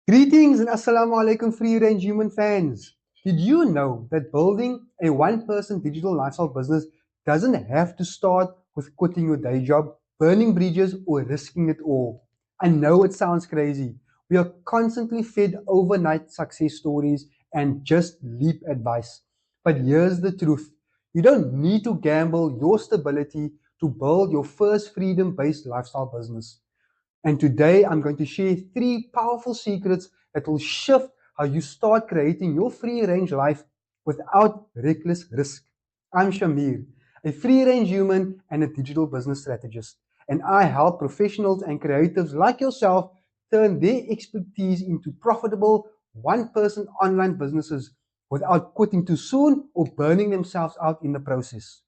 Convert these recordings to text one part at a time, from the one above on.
Greetings and Assalamu alaikum free range human fans. Did you know that building a one person digital lifestyle business doesn't have to start with quitting your day job, burning bridges, or risking it all? I know it sounds crazy. We are constantly fed overnight success stories and just leap advice. But here's the truth, you don't need to gamble your stability to build your first freedom based lifestyle business. And today I'm going to share three powerful secrets that will shift how you start creating your free range life without reckless risk. I'm Shamir, a free range human and a digital business strategist. And I help professionals and creatives like yourself turn their expertise into profitable one person online businesses without quitting too soon or burning themselves out in the process.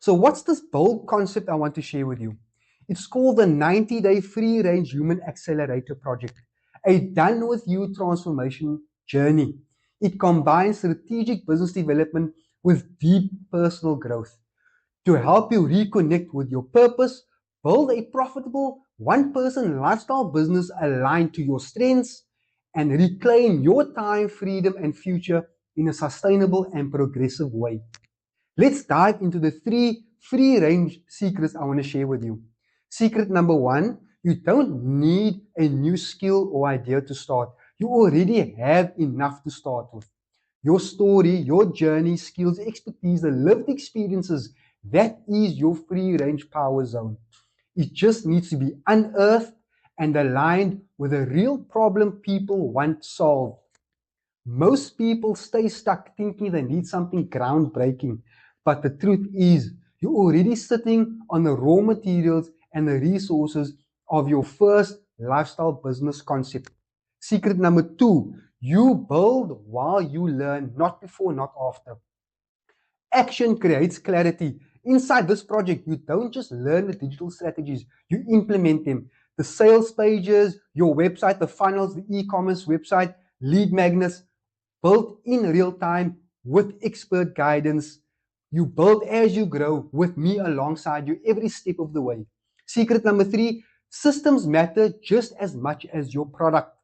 So, what's this bold concept I want to share with you? It's called the 90-day free range human accelerator project, a done with you transformation journey. It combines strategic business development with deep personal growth to help you reconnect with your purpose, build a profitable one person lifestyle business aligned to your strengths, and reclaim your time, freedom, and future in a sustainable and progressive way. Let's dive into the three free range secrets I want to share with you. Secret number one, you don't need a new skill or idea to start. You already have enough to start with. Your story, your journey, skills, expertise, the lived experiences, that is your free range power zone. It just needs to be unearthed and aligned with a real problem people want solved. Most people stay stuck thinking they need something groundbreaking, but the truth is, you're already sitting on the raw materials and the resources of your first lifestyle business concept. Secret number two, you build while you learn, not before, not after. Action creates clarity. Inside this project, you don't just learn the digital strategies, you implement them. The sales pages, your website, the funnels, the e commerce website, lead magnets, built in real time with expert guidance. You build as you grow with me alongside you every step of the way. Secret number three, systems matter just as much as your product.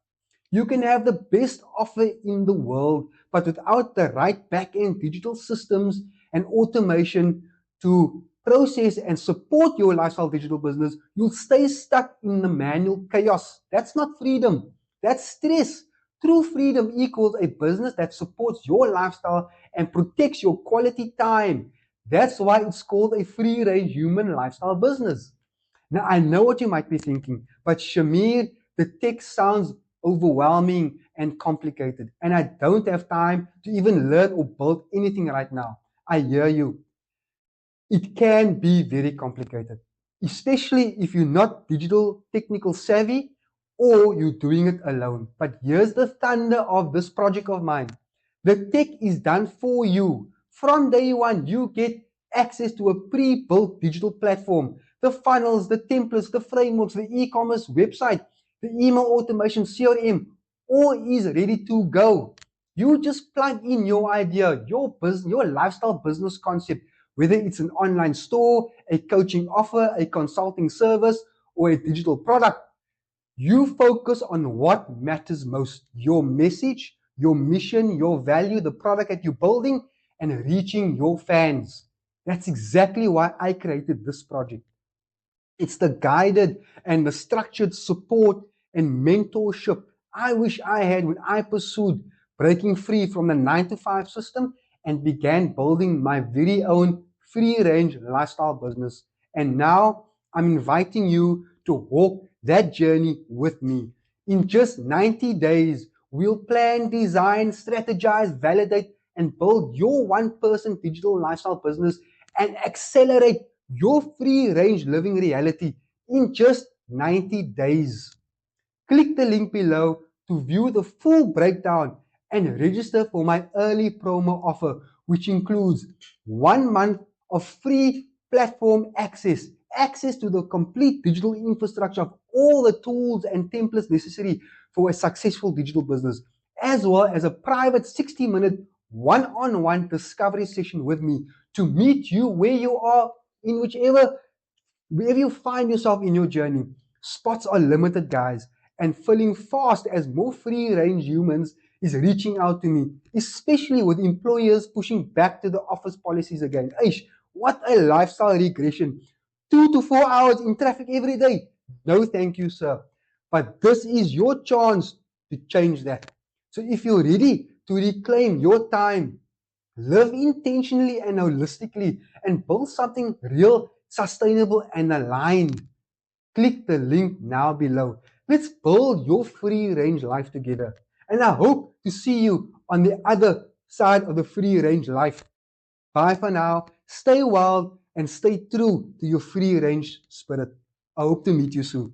You can have the best offer in the world, but without the right back-end digital systems and automation to process and support your lifestyle digital business, you'll stay stuck in the manual chaos. That's not freedom. That's stress. True freedom equals a business that supports your lifestyle and protects your quality time. That's why it's called a free range human lifestyle business. Now, I know what you might be thinking, but Shamir, the text sounds overwhelming and complicated, and I don't have time to even learn or build anything right now. I hear you. It can be very complicated, especially if you're not digital technical savvy or you're doing it alone. But here's the thunder of this project of mine. The tech is done for you. From day one, you get access to a pre-built digital platform. The funnels, the templates, the frameworks, the e-commerce website, the email automation, CRM, all is ready to go. You just plug in your idea, your business, your lifestyle business concept, whether it's an online store, a coaching offer, a consulting service, or a digital product. You focus on what matters most, your message, your mission, your value, the product that you're building, and reaching your fans. That's exactly why I created this project. It's the guided and the structured support and mentorship I wish I had when I pursued breaking free from the 9 to 5 system and began building my very own free range lifestyle business. And now I'm inviting you to walk that journey with me. In just 90 days, we'll plan, design, strategize, validate, and build your one person digital lifestyle business and accelerate your free range living reality in just 90 days. Click the link below to view the full breakdown and register for my early promo offer, which includes 1 month of free platform access, access to the complete digital infrastructure of all the tools and templates necessary for a successful digital business, as well as a private 60-minute one-on-one discovery session with me to meet you where you are in wherever you find yourself in your journey. Spots are limited, guys, and filling fast as more free-range humans is reaching out to me, especially with employers pushing back to the office policies again. Aish, what a lifestyle regression. 2 to 4 hours in traffic every day. No, thank you, sir. But this is your chance to change that. So if you're ready to reclaim your time, live intentionally and holistically, and build something real, sustainable, and aligned, click the link now below. Let's build your free range life together. And I hope to see you on the other side of the free range life. Bye for now. Stay wild and stay true to your free range spirit. I hope to meet you soon.